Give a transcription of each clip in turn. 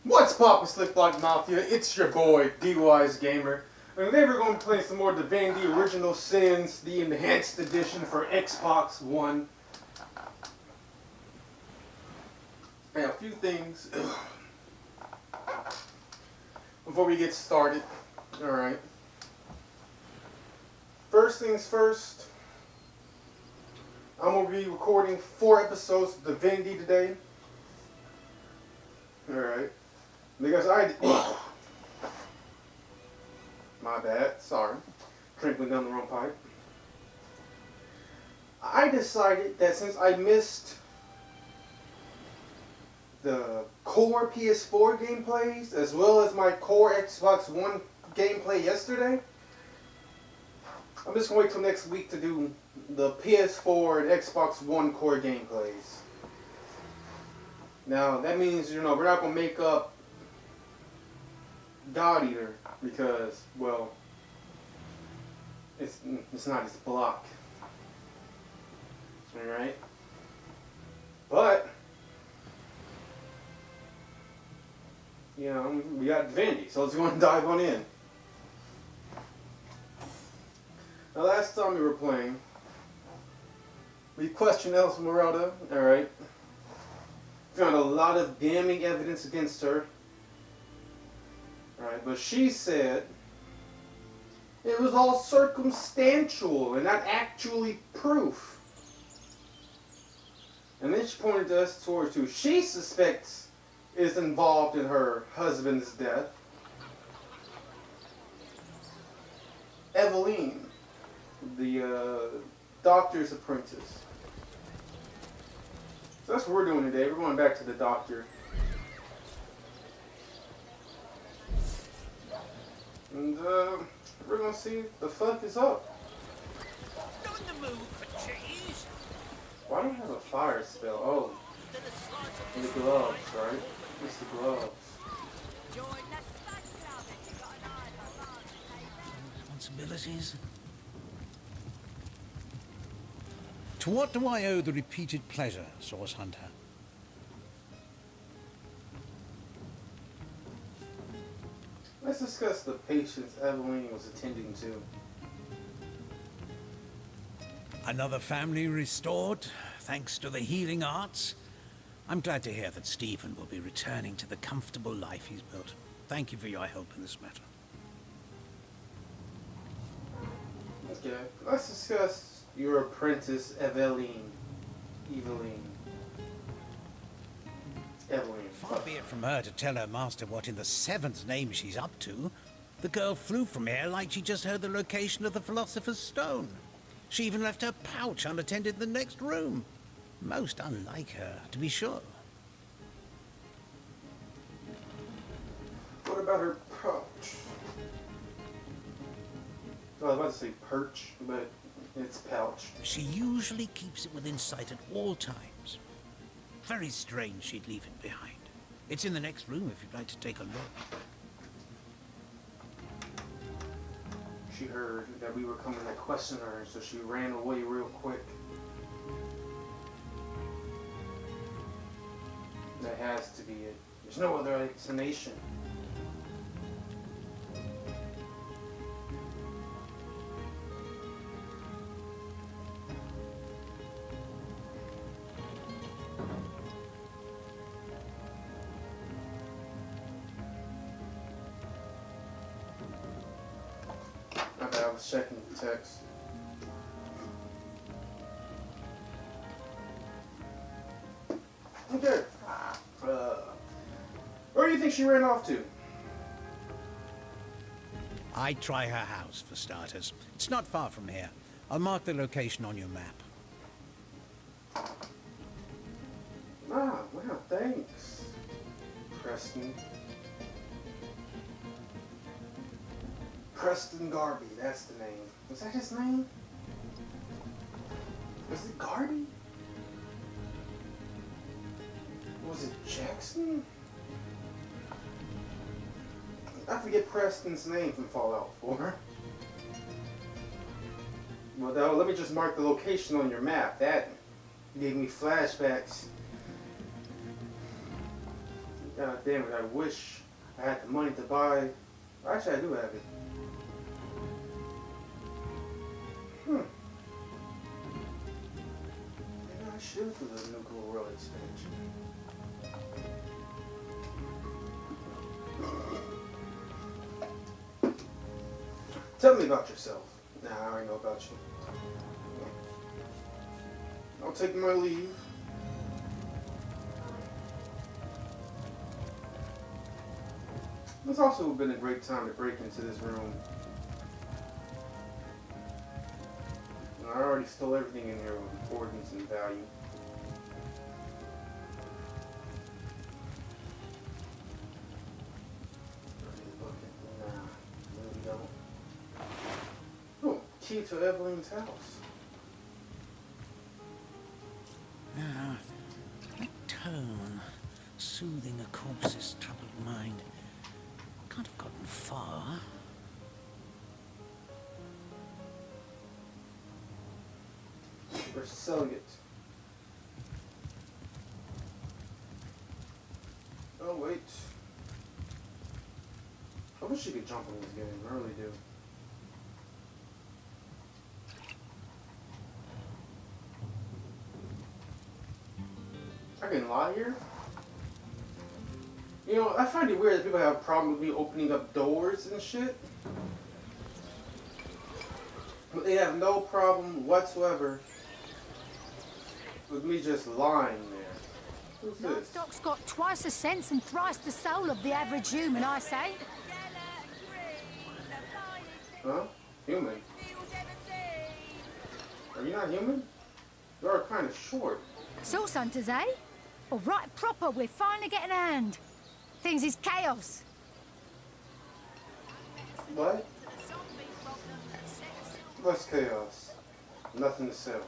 What's poppin', Slick Block Mafia? It's your boy, D-Wize Gamer. And today we're going to play some more Divinity Original Sins, the Enhanced Edition for Xbox One. And a few things before we get started. Alright. First things first, I'm going to be recording 4 episodes of Divinity today. Alright. Because my bad, sorry. Drinking down the wrong pipe. I decided that since I missed the core PS4 gameplays as well as my core Xbox One gameplay yesterday, I'm just going to wait till next week to do the PS4 and Xbox One core gameplays. Now, that means, we're not going to make up God Eater because, well, it's not his block. Alright? But, we got Divinity, so let's go and dive on in. Now, last time we were playing, we questioned Esmeralda, alright? Found a lot of damning evidence against her. Alright, but she said it was all circumstantial and not actually proof. And then she pointed us towards who she suspects is involved in her husband's death. Evelyn, the doctor's apprentice. So that's what we're doing today. We're going back to the doctor. And we're going to see what the fuck is up. Not in the mood for cheese. Why do I have a fire spell? Oh, and the gloves, right? It's the gloves. Responsibilities. To what do I owe the repeated pleasure, Source Hunter? Let's discuss the patients Evelyn was attending to. Another family restored, thanks to the healing arts. I'm glad to hear that Stephen will be returning to the comfortable life he's built. Thank you for your help in this matter. Okay, let's discuss your apprentice, Evelyn. Far be it from her to tell her master what in the seventh name she's up to. The girl flew from here like she just heard the location of the Philosopher's Stone. She even left her pouch unattended in the next room. Most unlike her, to be sure. What about her pouch? I was about to say perch, but it's pouch. She usually keeps it within sight at all times. Very strange she'd leave it behind. It's in the next room if you'd like to take a look. She heard that we were coming to question her, so she ran away real quick. That has to be it. There's no other explanation. I was checking the text. Okay. Where do you think she ran off to? I'd try her house, for starters. It's not far from here. I'll mark the location on your map. Ah, wow, thanks, Preston. Preston Garby, that's the name. Was that his name? Was it Garby? Was it Jackson? I forget Preston's name from Fallout 4. Well, though, let me just mark the location on your map. That gave me flashbacks. God damn it, I wish I had the money to buy. Actually, I do have it. Maybe I should do the Nuclear World expansion. Tell me about yourself. Nah, I already know about you. I'll take my leave. It's also been a great time to break into this room. I already stole everything in here with importance and value. Nah, really don't. Oh, key to Evelyn's house. Now, a tone soothing a corpse's troubled mind. Can't have gotten far. We're selling it. Oh, wait. I wish you could jump in this game. I really do. I can lie here. You know, I find it weird that people have a problem with me opening up doors and shit. But they have no problem whatsoever with me just lying there. Who's this? Livestock's got twice the sense and thrice the soul of the average human, I say. Huh? Human? Are you not human? You are kind of short. Source hunters, eh? All right, proper, we're finally getting a hand. Things is chaos. What? What's chaos? Nothing to sell.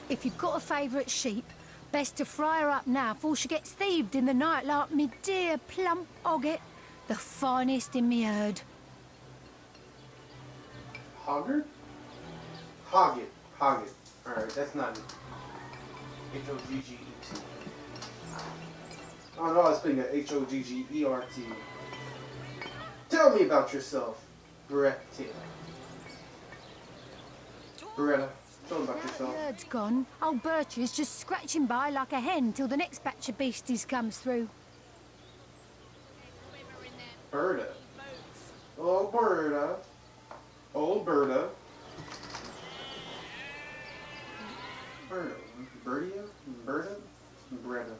If you've got a favourite sheep, best to fry her up now before she gets thieved in the night like me dear plump hogget, the finest in me herd. Hogger? Hogget. Hogget. Alright, that's not it. H-O-G-G-E-T. Oh no, I was putting a H-O-G-G-E-R-T. Tell me about yourself, Beretta. Beretta, tell me about Now yourself. the herd's gone, old Bertie's just scratching by like a hen till the next batch of beasties comes through. Berta. Oh, Berta. Old Berta. Berta. Bertia? Berta? Beretta.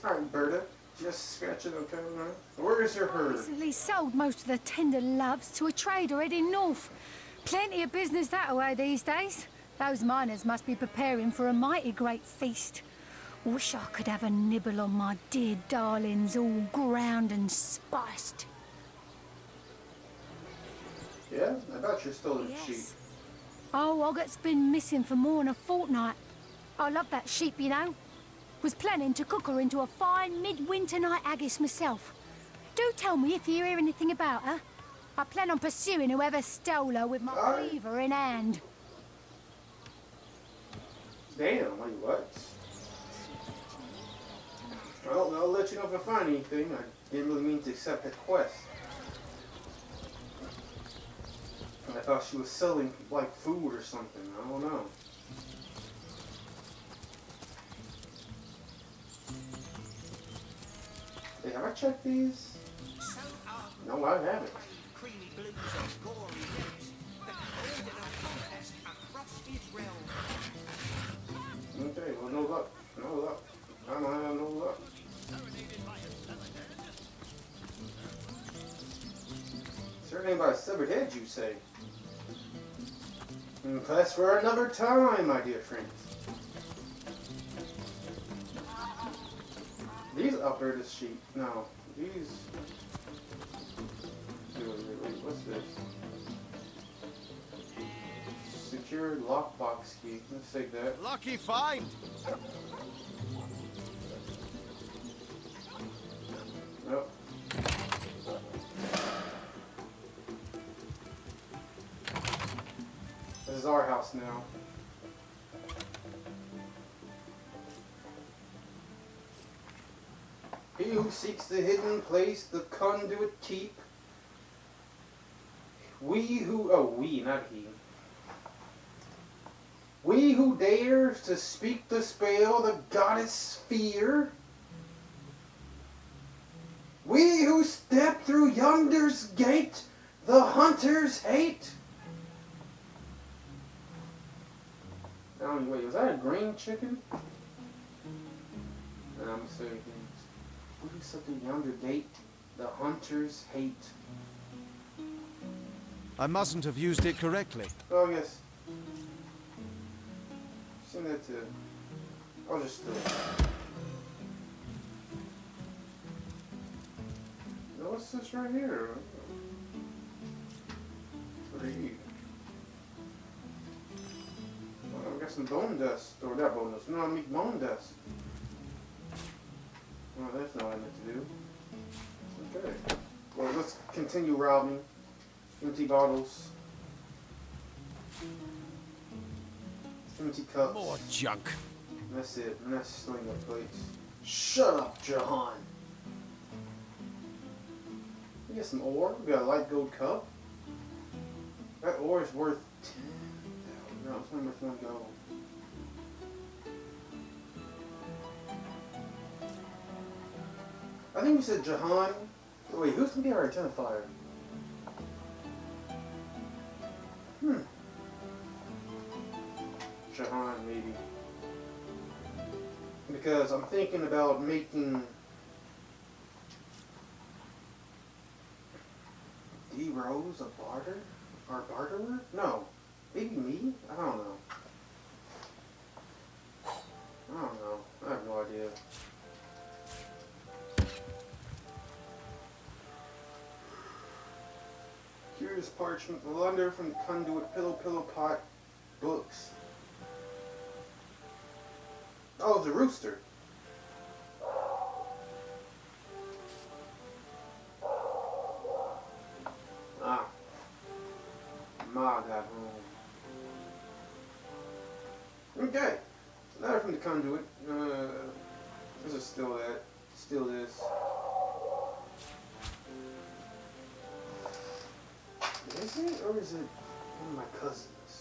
Alright, Berta. Just scratch it, okay? Right. Where is your herd? Recently sold most of the tender loves to a trader heading north. Plenty of business that way these days. Those miners must be preparing for a mighty great feast. Wish I could have a nibble on my dear darlings, all ground and spiced. Yeah? I bet you're still in sheep. Oh, Hogget's been missing for more than a fortnight. I love that sheep, you know. Was planning to cook her into a fine midwinter night haggis myself. Do tell me if you hear anything about her. I plan on pursuing whoever stole her with my cleaver in hand. Damn, wait, what? Well, I'll let you know if I find anything. I didn't really mean to accept that quest. I thought she was selling, like, food or something. I don't know. Hey, have I checked these? No, I haven't. Okay, well, no luck. No luck. I don't have no luck. Certainly by a severed head, you say. That's for another time, my dear friends. These Alberta sheep. No, these. Wait, what's this? Secured lockbox key. Let's take that. Lucky find. Nope. This is our house now. He who seeks the hidden place, the conduit keep. Not he. We who dares to speak the spell, the goddess fear. We who step through yonder's gate, the hunters hate. Wait, was that a green chicken? No, I'm sorry. We who step through yonder gate, the hunters hate. I mustn't have used it correctly. Oh, yes. Send that to... I'll just... what's this right here? What are you? Oh, I got some bone dust. Or not bone dust. No, I make bone dust. Oh, that's not what I meant to do. Okay. Well, let's continue robbing. Empty bottles. Empty cups. More junk. That's it. And that's sling up plates. Shut up, Jahan. We got some ore. We got a light gold cup. That ore is worth 10,000. No, it's only worth 1 gold. I think we said Jahan. Wait, who's gonna be our identifier? Jahan, maybe. Because I'm thinking about making D-Rose a barter? Or barterer? No. Maybe me? I don't know. I have no idea. Curious parchment, Lunder from the conduit, pillow pot, books. Oh, it's a rooster. Ah. Ma got home. Okay. Letter from the conduit. This is still that. Still this. Is it? Or is it one of my cousins?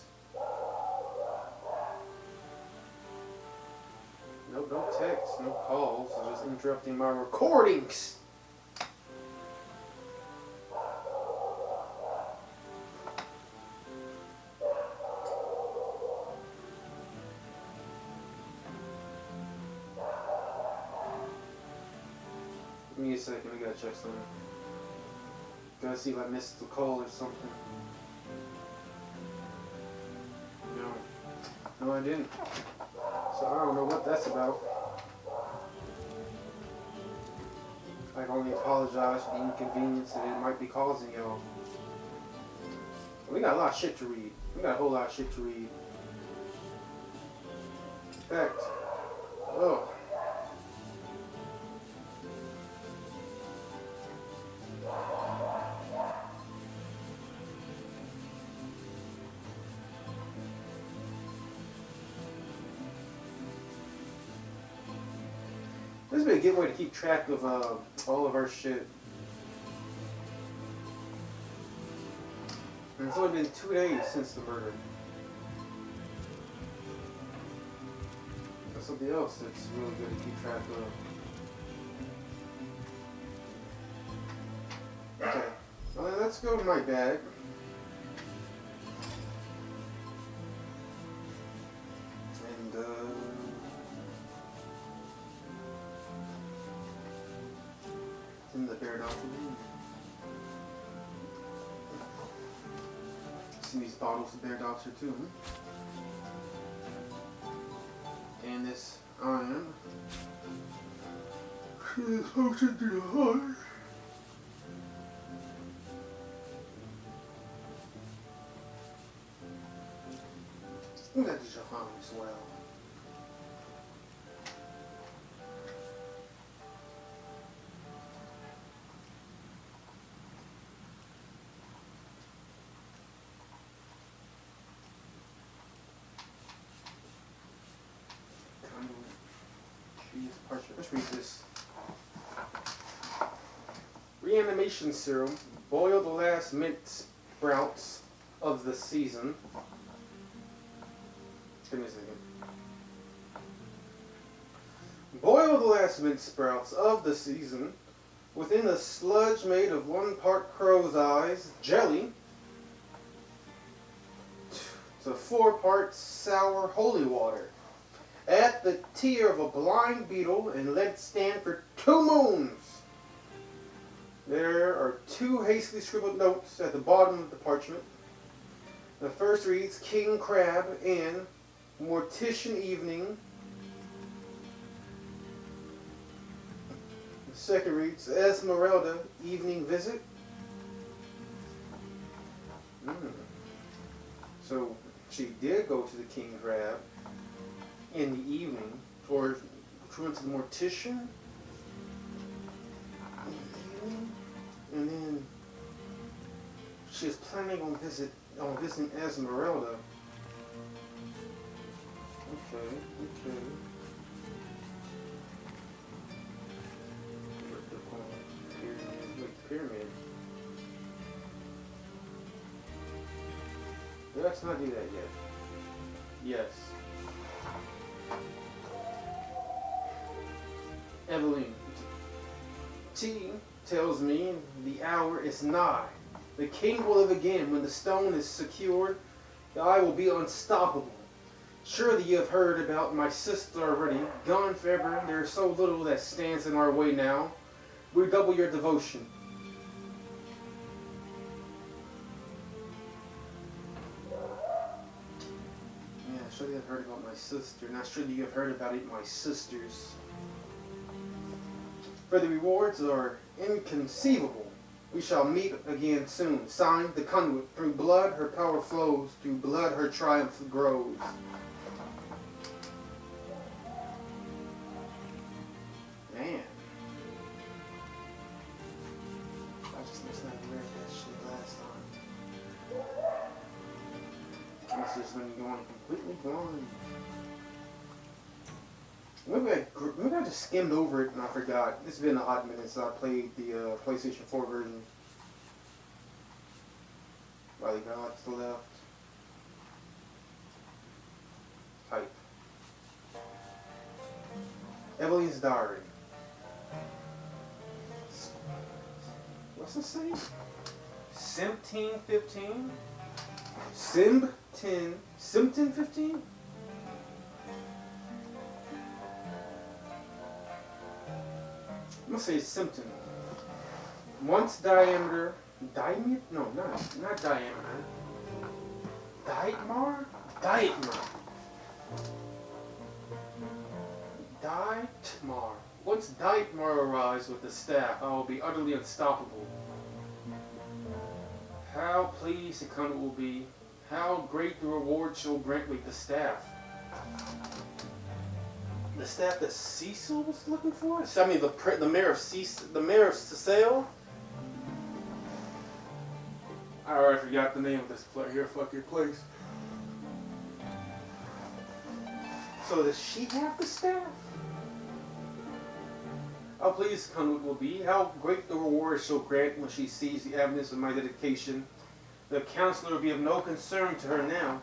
Nope, no texts, no calls. It's just interrupting my recordings. Give me a second, I gotta check something. Gotta see if I missed the call or something. No, I didn't. So I don't know what that's about. I can only apologize for the inconvenience that it might be causing y'all. We got a lot of shit to read. We got a whole lot of shit to read. In fact, oh. This would be a good way to keep track of all of our shit. And it's only been 2 days since the murder. That's something else that's really good to keep track of. Okay, well, let's go to my bag. And in the bear doctor room. See these bottles of bear doctor too. And this iron. This potion to the heart. I think that is Jahan as well. Let's read this. reanimation serum. Boil the last mint sprouts of the season. Give me a second. Boil the last mint sprouts of the season within a sludge made of 1 part crow's eyes jelly to 4 parts sour holy water. Add the tear of a blind beetle and let it stand for 2 moons. There are 2 hastily scribbled notes at the bottom of the parchment. The first reads King Crab and Mortician Evening. The second reads Esmeralda Evening Visit. So she did go to the King Crab in the evening, or she went to the Mortician in the evening, and then she was planning on visiting Esmeralda. Okay. Pyramid. Let's not do that yet. Yes. Evelyn. T tells me the hour is nigh. The king will live again. When the stone is secured, I will be unstoppable. Surely you have heard about my sister already. Gone forever, there is so little that stands in our way now. Redouble your devotion. Yeah, surely you have heard about my sister. Not surely you have heard about it, my sisters. For the rewards are inconceivable. We shall meet again soon. Signed, the conduit. Through blood her power flows. Through blood her triumph grows. Man. I just must not have read that shit last time. This is when you're going completely blind. Maybe I just skimmed over it and I forgot. It's been a hot minute since I played the PlayStation 4 version. By the god to the left. Type. Evelyn's diary. What's it say? Simpton 15? Simpton 15? I'm gonna say Simpton. Once diameter. No, not diameter. Dietmar? Dietmar. Dietmar. Once Dietmar arrives with the staff, I will be utterly unstoppable. How pleased the count will be. How great the reward shall grant me the staff. The staff that Cecil was looking for? I mean, the mayor of Sicile? I already forgot the name of this place. So does she have the staff? How pleased the conduit will be. How great the reward shall grant when she sees the evidence of my dedication. The counselor will be of no concern to her now.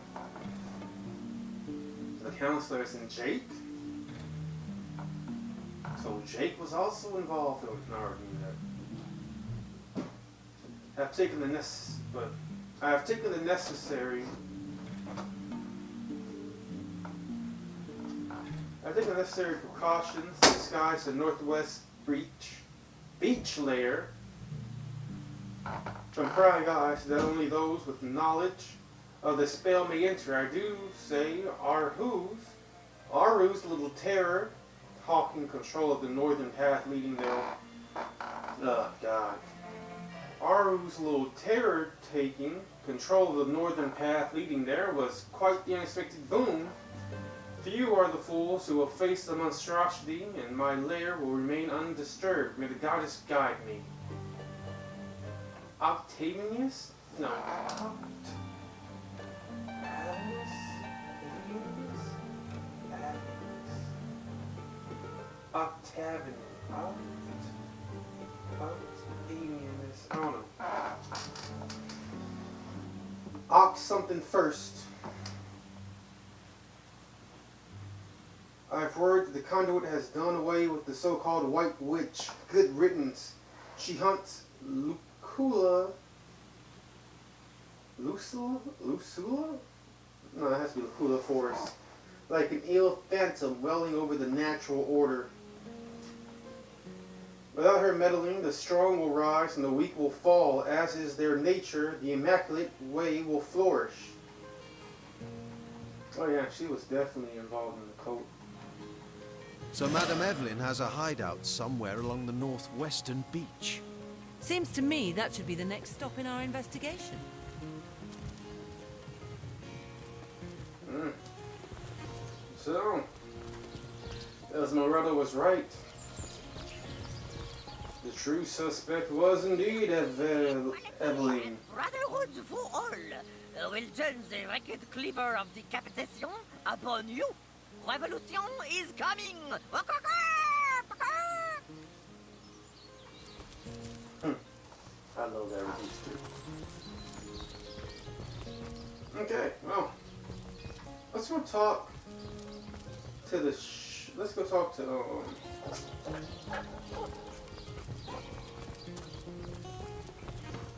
The counselor is in Jake? So Jake was also involved. Oh, I already knew that. I have taken the necessary precautions to disguise the northwest beach layer from prying eyes, so that only those with knowledge of the spell may enter. I do say Aru's little terror, hawking control of the northern path leading there. Oh God. Aru's little terror taking control of the northern path leading there was quite the unexpected boon. Few are the fools who will face the monstrosity, and my lair will remain undisturbed. May the goddess guide me. Octavianus? No. Octavianus. Alienness. I don't know. Ox something first. I've heard that the conduit has done away with the so-called White Witch. Good riddance. She hunts Lucula. Lucula? No, that has to be Lucula Forest. Like an ill phantom welling over the natural order. Without her meddling, the strong will rise and the weak will fall. As is their nature, the immaculate way will flourish. Oh yeah, she was definitely involved in the cult. So Madame Evelyn has a hideout somewhere along the northwestern beach. Seems to me that should be the next stop in our investigation. So, Esmeralda was right. The true suspect was indeed Evelyn. Brotherhood for all. Will turn the wicked cleaver of decapitation upon you. Revolution is coming. I love that release too. Okay, well, let's go talk to the. Let's go talk to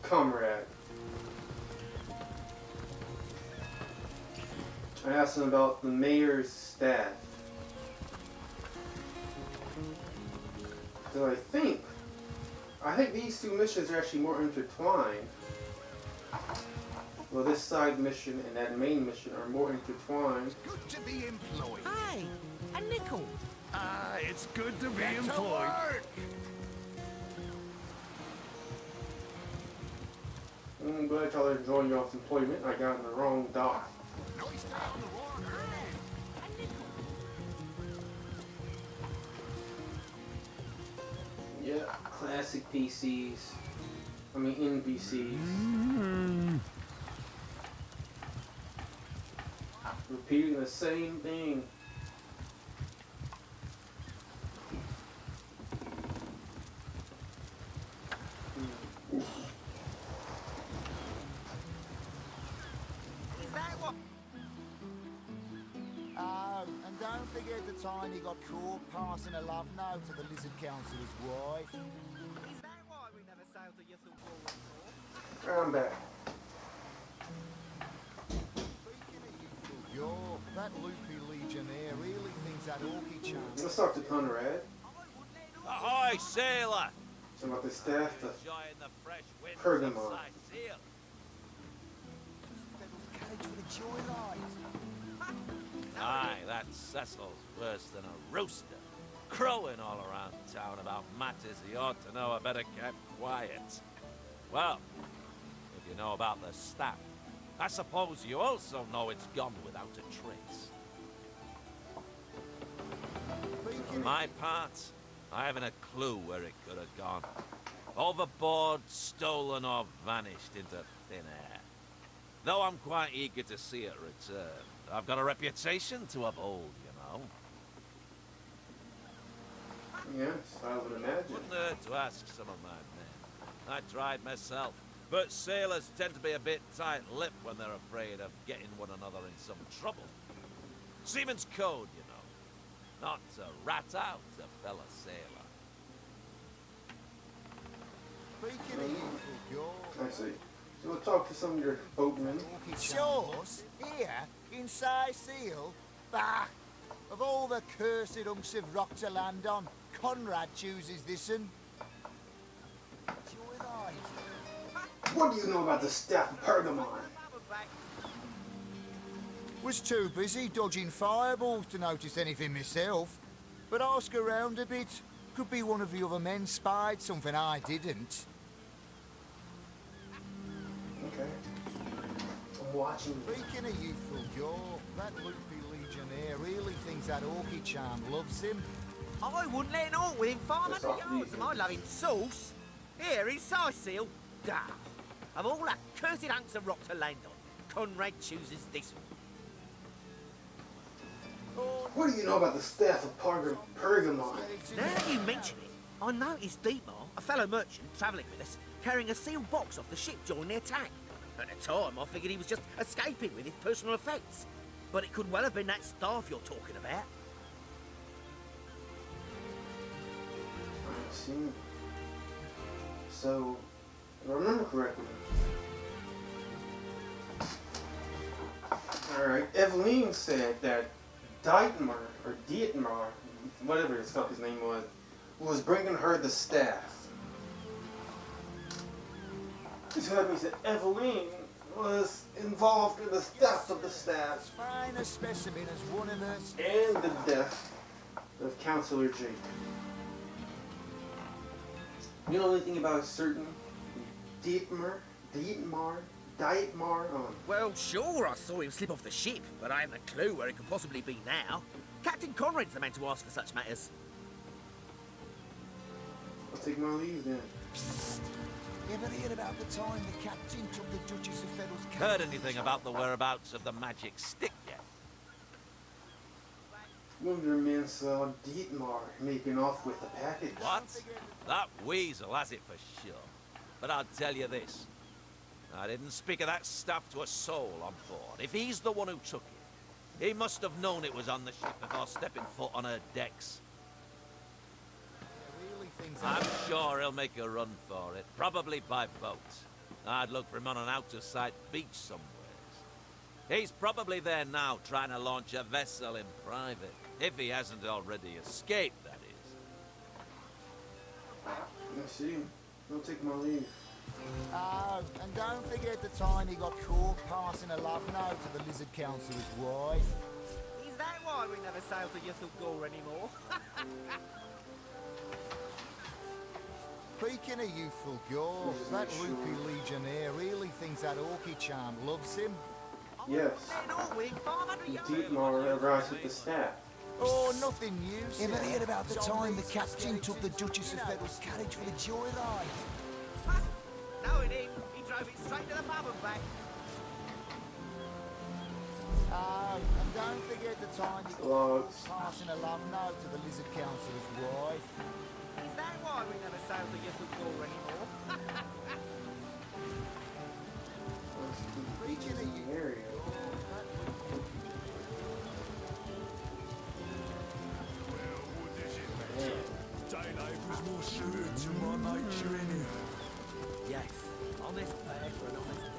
Comrade. I asked him about the mayor's staff. So I think these two missions are actually more intertwined. Well, this side mission and that main mission are more intertwined. Good to be employed. Hey, a nickel. Ah, it's good to be employed. I'm glad y'all are enjoying y'all's employment. I got in the wrong dock. Nice day on the water. Yeah, classic PCs. I mean NPCs. Repeating the same thing. Oh, and don't forget the time he got caught passing a love note to the Lizard Councillor's wife. Is that why we never sailed to Yathlon? I'm back. Speaking of youthful yaw, that loopy legionnaire really thinks that orky chance. Let's talk to Conrad. Ahoy, sailor! Talking about the staff to Enjoying the fresh wind Pergamon. since I sailed. Devil's cage for the joyride. Aye, that Cecil's worse than a rooster. Crowing all around town about matters he ought to know are better kept quiet. Well, if you know about the staff, I suppose you also know it's gone without a trace. For my part, I haven't a clue where it could have gone. Overboard, stolen, or vanished into thin air. Though I'm quite eager to see it return. I've got a reputation to uphold, you know. Yes, I would imagine. Wouldn't hurt to ask some of my men. I tried myself, but sailors tend to be a bit tight-lipped when they're afraid of getting one another in some trouble. Seaman's code, you know. Not to rat out a fellow sailor. Speaking of youthful yaw. I see. So we'll talk to some of your boatmen. Shores? Here? In Seal? Bah! Of all the cursed hunks of rock to land on, Conrad chooses this one. Joyride. What do you know about the staff of Pergamon? Was too busy dodging fireballs to notice anything myself. But ask around a bit. Could be one of the other men spied something I didn't. Okay. I'm watching you. Speaking of youthful yaw, that loopy legionnaire really thinks that orky charm loves him. I wouldn't let it all within 500 That's off yards the- of my loving sauce. Here in Seal. Duh. Of all that cursed hunks of rock to land on, Conrad chooses this one. What do you know about the staff of Pergamon? Now you mention it, I noticed Dietmar, a fellow merchant travelling with us, carrying a sealed box off the ship during the attack. At the time, I figured he was just escaping with his personal effects. But it could well have been that staff you're talking about. I see. So, if I remember correctly. Alright, Evelyn said that Dietmar, or Dietmar, whatever his fuck his name was bringing her the staff. So that means that Evelyn was involved in the theft of the staff Fine a specimen as one of us. and the death of Counselor Jake. You know anything about a certain Dietmar? Well, sure, I saw him slip off the ship, but I haven't a clue where he could possibly be now. Captain Conrad's the man to ask for such matters. I'll take my leave then. You ever hear about the time the captain took the Duchess of Feddle's carriage? Heard anything about the whereabouts of the magic stick yet? One of your men saw Dietmar making off with the package. What? That weasel has it for sure. But I'll tell you this. I didn't speak of that stuff to a soul on board. If he's the one who took it, he must have known it was on the ship before stepping foot on her decks. I'm sure he'll make a run for it, probably by boat. I'd look for him on an out-of-sight beach somewhere. He's probably there now, trying to launch a vessel in private. If he hasn't already escaped, that is. I see. I'll take my leave. Oh, and don't forget the time he got caught passing a love note to the Lizard Councillor's wife. Is that why we never sail to Yethel Gore anymore? Speaking of youthful gore, that rupee legionnaire really thinks that orchid charm loves him. Yes. Dietmar arrives with the staff. Oh, nothing new. Ever hear about the time the captain took the Duchess of Feddle's carriage for the joyride? No, he didn't. He drove it straight to the pub and back. Oh, and don't forget the time he Logs. passing a love note to the Lizard Councillor's wife. Is that why we never sail to Yethel Gore anymore? Preaching at you. Area. Daylight was more suited to my nature in Yes, honest fare for an honest day.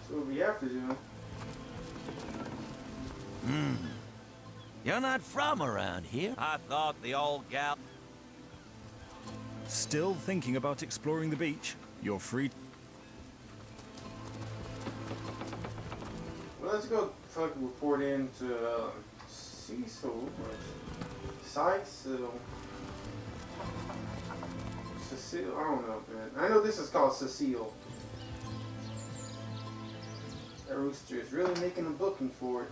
So what we have to do. You're not from around here? I thought the old gal... Still thinking about exploring the beach? You're free. Well, let's go fucking report in to Cecil. Cecil. Cecile? I don't know, man. I know this is called Cecile. That rooster is really making a booking for it.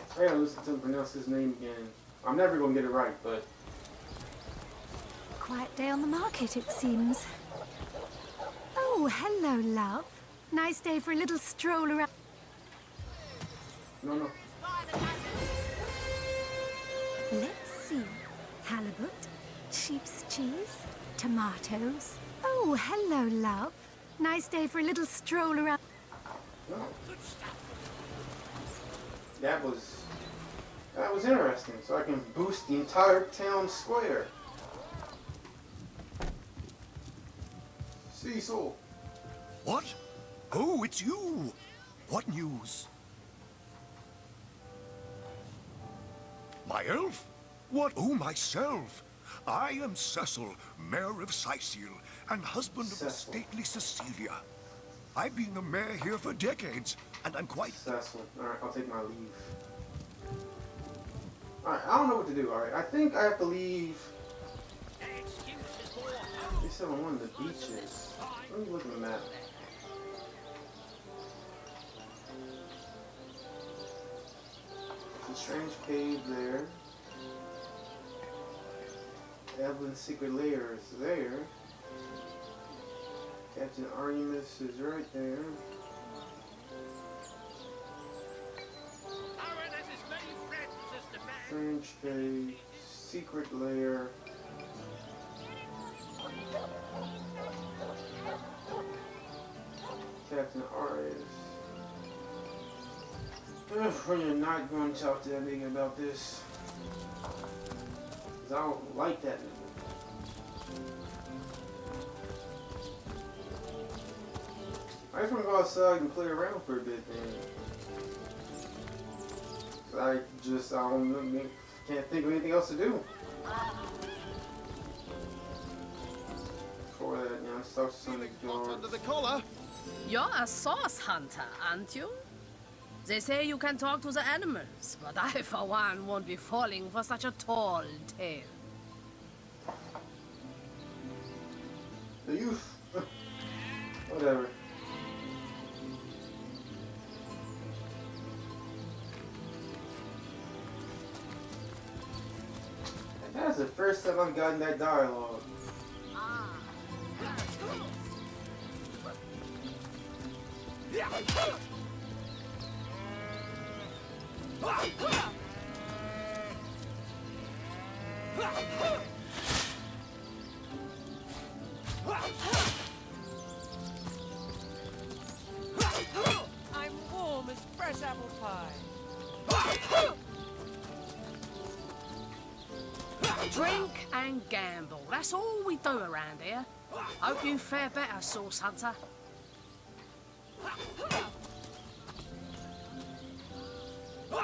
I gotta listen to him pronounce his name again. I'm never gonna get it right, but... Quiet day on the market, it seems. Oh, hello, love. Nice day for a little stroll around. No. Let's see. Halibut, sheep's cheese, tomatoes. Oh, hello, love. Nice day for a little stroll around. No. That was interesting, so I can boost the entire town square. Cecil. What? Oh, it's you. What news? My elf? What? Oh, myself. I am Cecil, Mayor of Sicil, and husband of the Cecil. stately Cecilia. I've been the mayor here for decades, and I'm quite... Cecil. Alright, I'll take my leave. Alright, I don't know what to do, alright. I think I have to leave... They said on one of the beaches. Let me look at the map. Strange cave there. Evelyn's secret lair is there. Captain Artemis is right there. Strange cave, secret lair. Captain Artemis. We're not going to talk to that nigga about this. Cause I don't like that nigga. I just want to go outside and play around for a bit, man. I don't know, can't think of anything else to do. Before that, you know, let's talk to some of the dogs. Under the collar. You're a source hunter, aren't you? They say you can talk to the animals, but I, for one, won't be falling for such a tall tale. The youth. Whatever. That's the first time I've gotten that dialogue. I'm warm as fresh apple pie. Drink and gamble. That's all we do around here. Hope you fare better, Source Hunter.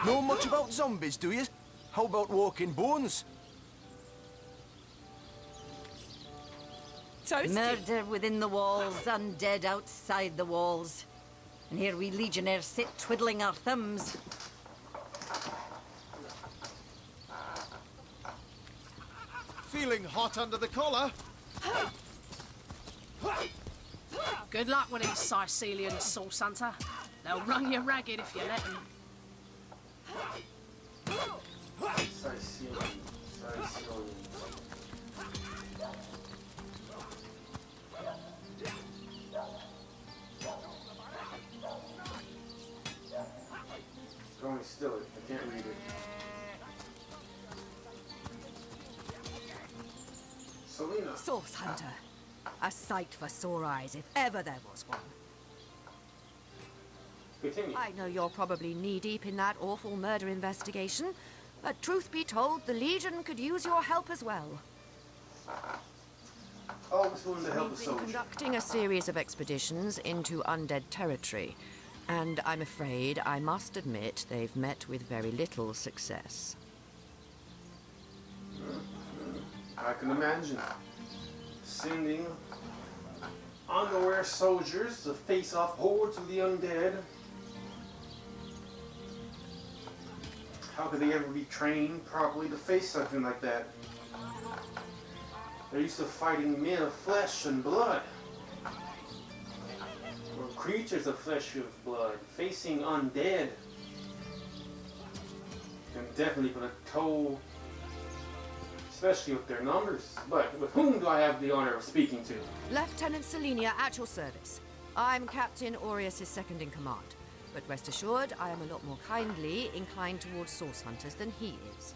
Know much about zombies, do you? How about walking bones? Toasty. Murder within the walls, undead outside the walls. And here we legionnaires sit twiddling our thumbs. Feeling hot under the collar? Good luck with these Sicilian Source Hunter. They'll run you ragged if you let them. Sicilian. Going still, I can't read it. Selena. Source Hunter. A sight for sore eyes, if ever there was one. Continue. I know you're probably knee-deep in that awful murder investigation, but truth be told, the Legion could use your help as well. Always willing to help a We've been soldier. conducting a series of expeditions into undead territory, and I'm afraid I must admit they've met with very little success. I can imagine sending unaware soldiers to face off hordes of the undead. How could they ever be trained properly to face something like that? They're used to fighting men of flesh and blood, or creatures of flesh and blood. Facing undead can definitely put a toll, especially with their numbers. But with whom do I have the honor of speaking to? Lieutenant Selenia, at your service. I'm Captain Aureus' second in command, but rest assured I am a lot more kindly inclined towards source hunters than he is.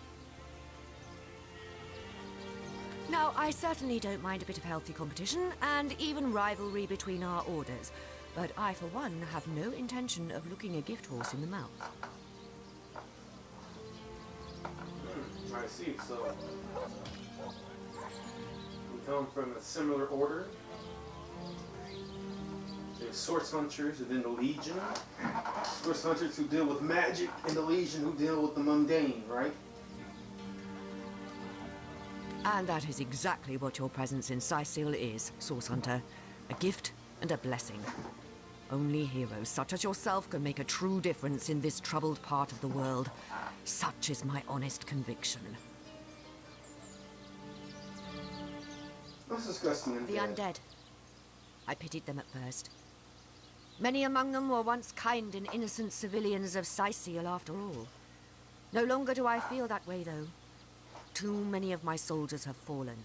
Now, I certainly don't mind a bit of healthy competition and even rivalry between our orders, but I, for one, have no intention of looking a gift horse in the mouth. I see, so we come from a similar order. There's Source Hunters within the Legion. Source Hunters who deal with magic, and the Legion who deal with the mundane, right? And that is exactly what your presence in Sicil is, Source Hunter. A gift and a blessing. Only heroes such as yourself can make a true difference in this troubled part of the world. Such is my honest conviction. Let's discuss the undead. The undead. I pitied them at first. Many among them were once kind and innocent civilians of Sicil after all. No longer do I feel that way, though. Too many of my soldiers have fallen.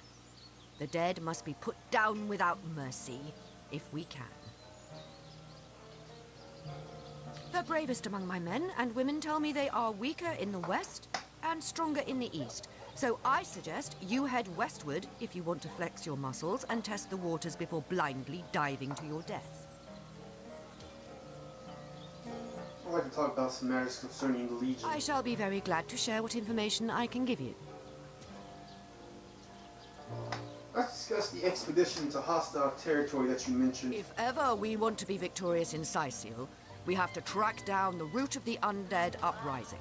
The dead must be put down without mercy, if we can. The bravest among my men and women tell me they are weaker in the west and stronger in the east. So I suggest you head westward if you want to flex your muscles and test the waters before blindly diving to your death. I'd like to talk about some matters concerning the Legion. I shall be very glad to share what information I can give you. Let's discuss the expedition to hostile territory that you mentioned. If ever we want to be victorious in Sicil, we have to track down the root of the undead uprising.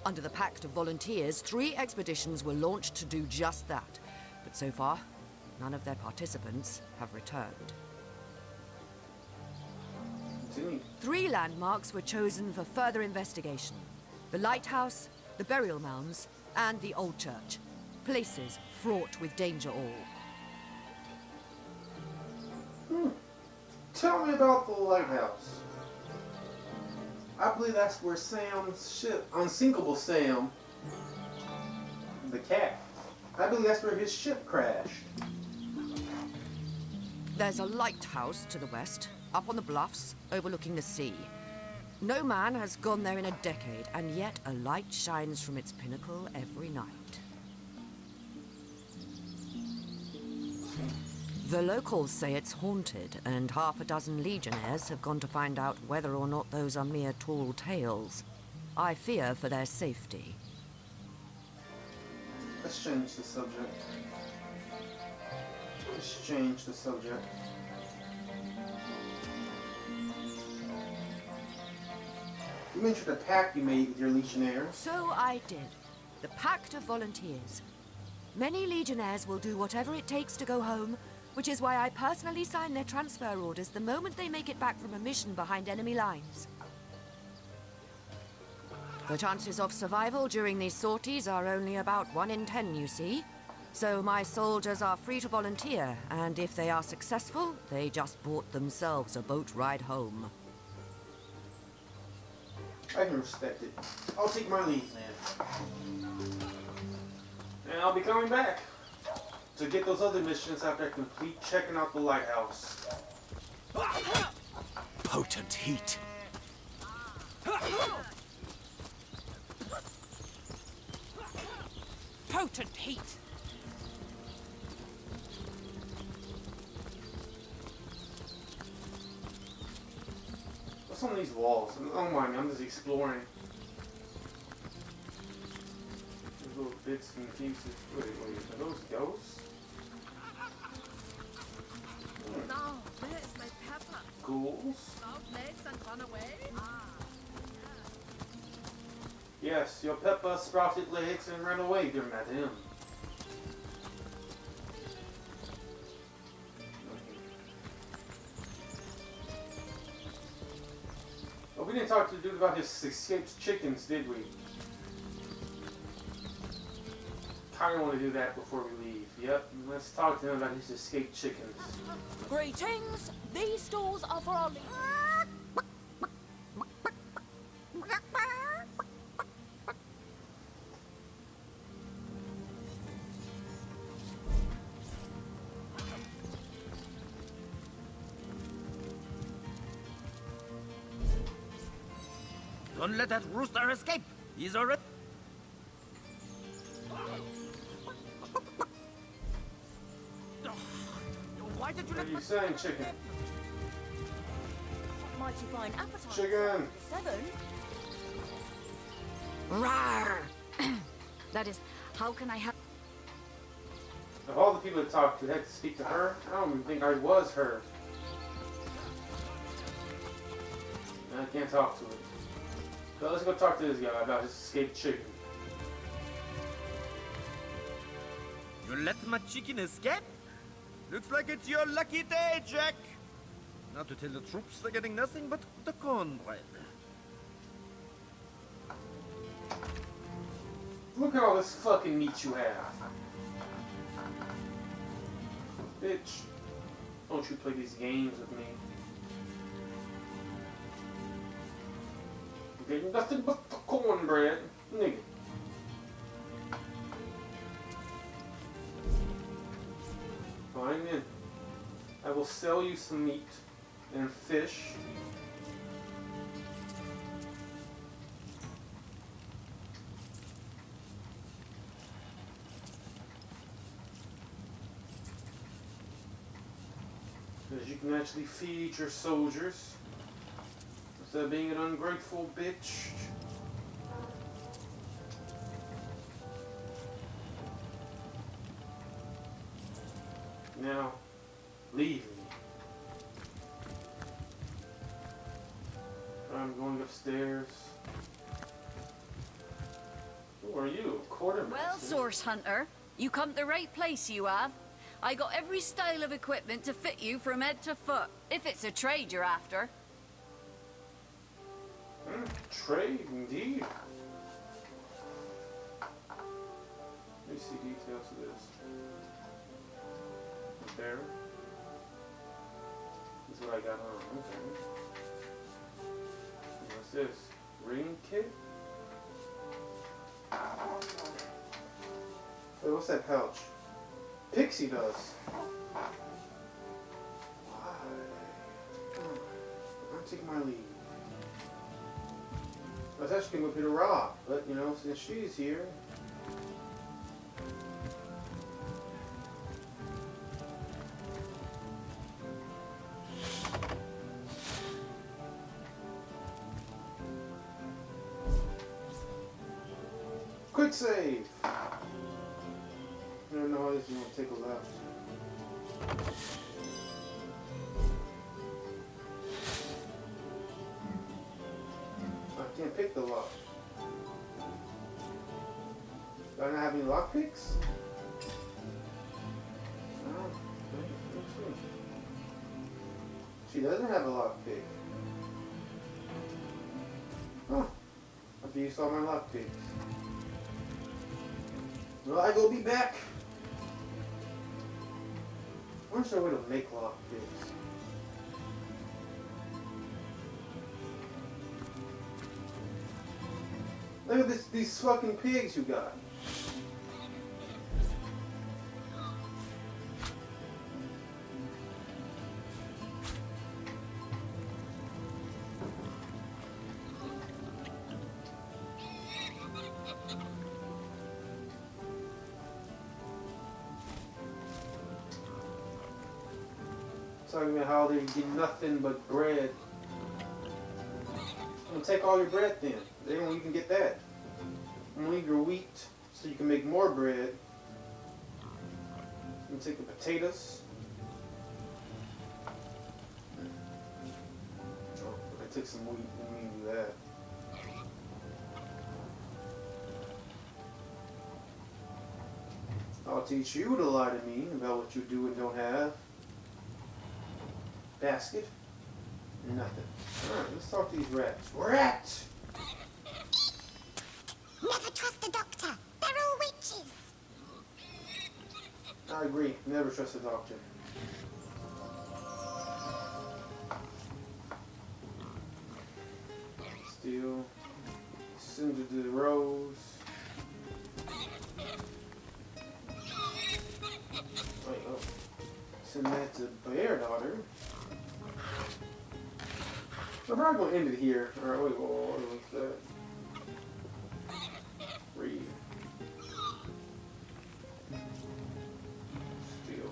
Under the Pact of Volunteers, 3 expeditions were launched to do just that. But so far, none of their participants have returned. Continue. 3 landmarks were chosen for further investigation. The lighthouse, the burial mounds, and the old church. Places fraught with danger all. Tell me about the lighthouse. I believe that's where Sam's ship, Unsinkable Sam, the cat, I believe that's where his ship crashed. There's a lighthouse to the west, up on the bluffs, overlooking the sea. No man has gone there in a decade, and yet a light shines from its pinnacle every night. The locals say it's haunted, and half a dozen legionnaires have gone to find out whether or not those are mere tall tales. I fear for their safety. Let's change the subject. Let's change the subject. You mentioned a pact you made with your legionnaires. So I did. The Pact of Volunteers. Many legionnaires will do whatever it takes to go home, which is why I personally sign their transfer orders the moment they make it back from a mission behind enemy lines. The chances of survival during these sorties are only about 1 in 10, you see. So my soldiers are free to volunteer, and if they are successful, they just bought themselves a boat ride home. I can respect it. I'll take my leave then. And I'll be coming back to get those other missions after I complete checking out the lighthouse. Potent heat. Potent heat. What's on these walls? Oh my, I'm just exploring. These little bits and pieces. Wait, are those ghosts? Now, where is my pepper? Ghouls? Sprout legs and run away? Yes, your Peppa sprouted legs and ran away, dear madam. Oh, we didn't talk to the dude about his escaped chickens, did we? Kinda want to do that before we leave. Yep, let's talk to him about his escaped chickens. Greetings. These stores are for our... Don't let that rooster escape. He's already... Why did you What let are you saying, chicken? Mighty fine appetite. Chicken! 7. Rawr! That is, how can I have... Of all the people to talk to, had to speak to her, I don't even think I was her. I can't talk to her. So let's go talk to this guy about his escaped chicken. You let my chicken escape? Looks like it's your lucky day, Jack. Now to tell the troops they're getting nothing but the cornbread. Look at all this fucking meat you have. Bitch. Don't you play these games with me. You're getting nothing but the cornbread. Nigga. Fine then. I will sell you some meat and fish. Because you can actually feed your soldiers instead of being an ungrateful bitch. Now, leave me. I'm going upstairs. Who are you? Quartermaster? Well, Source Hunter, you come to the right place, you have. I got every style of equipment to fit you from head to foot, if it's a trade you're after. Trade, indeed. Let me see details of this. There. This is what I got on. Okay. What's this? Ring kit? Hey, what's that pouch? Pixie dust. Why? I'll take my leave. I was actually going to go to Rob, but you know, since she's here. Quick save! I don't know how this is going to take a left. I can't pick the lock. Do I not have any lock picks? No. Let's see. She doesn't have a lock pick. Huh. After you saw my lock picks. Well, I will be back. Where's there a way to make lock picks? Look at these fucking pigs you got. Talking about how they get nothing but bread. I'm gonna take all your bread then. They don't even get that. I'm gonna leave your wheat so you can make more bread. I'm gonna take the potatoes. Oh, I took some wheat. Let me do that. I'll teach you to lie to me about what you do and don't have. Basket? Nothing. Alright, let's talk to these rats. Rat! Never trust a doctor. They're all witches. I agree. Never trust a doctor. Steal. Cinder to the rose. Wait, oh. Send that to Bear Daughter. We're probably going to end it here. Alright, wait, what was that? Read. Steal.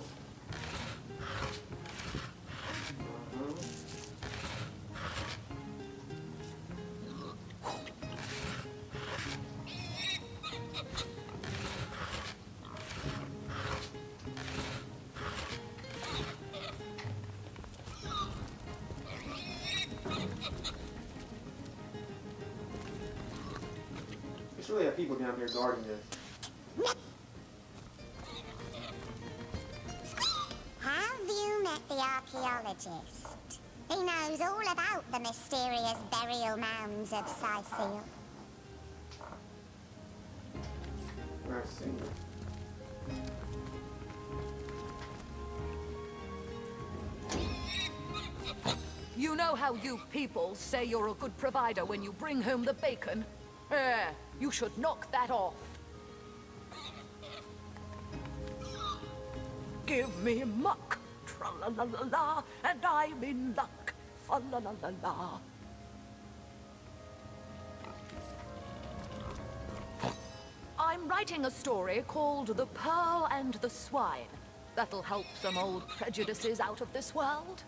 There's really have people down here guarding this. Have you met the archaeologist? He knows all about the mysterious burial mounds of Sicil. I see. You know how you people say you're a good provider when you bring home the bacon? You should knock that off. Give me muck, tra-la-la-la-la, and I'm in luck, fa-la-la-la-la. I'm writing a story called The Pearl and the Swine. That'll help some old prejudices out of this world.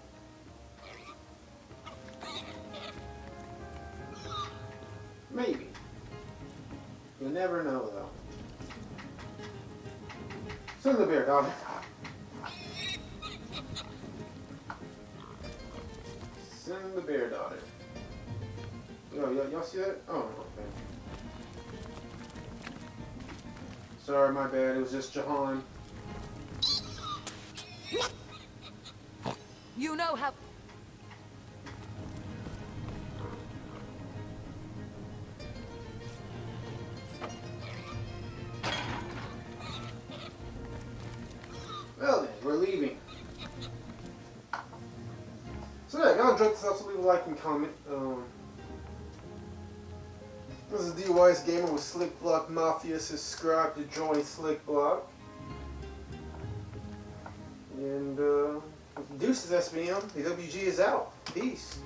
Maybe. You never know, though. Send the bear, dog. Send the bear daughter. Y'all see that? Oh, okay. Sorry, my bad. It was just Jahan. You know how... Well then, we're leaving. So yeah, y'all enjoyed this episode, leave a like and comment. This is D.W.G Gamer with Slick Block Mafia. Subscribe to join Slick Block. And deuces SBM. D.W.G is out. Peace.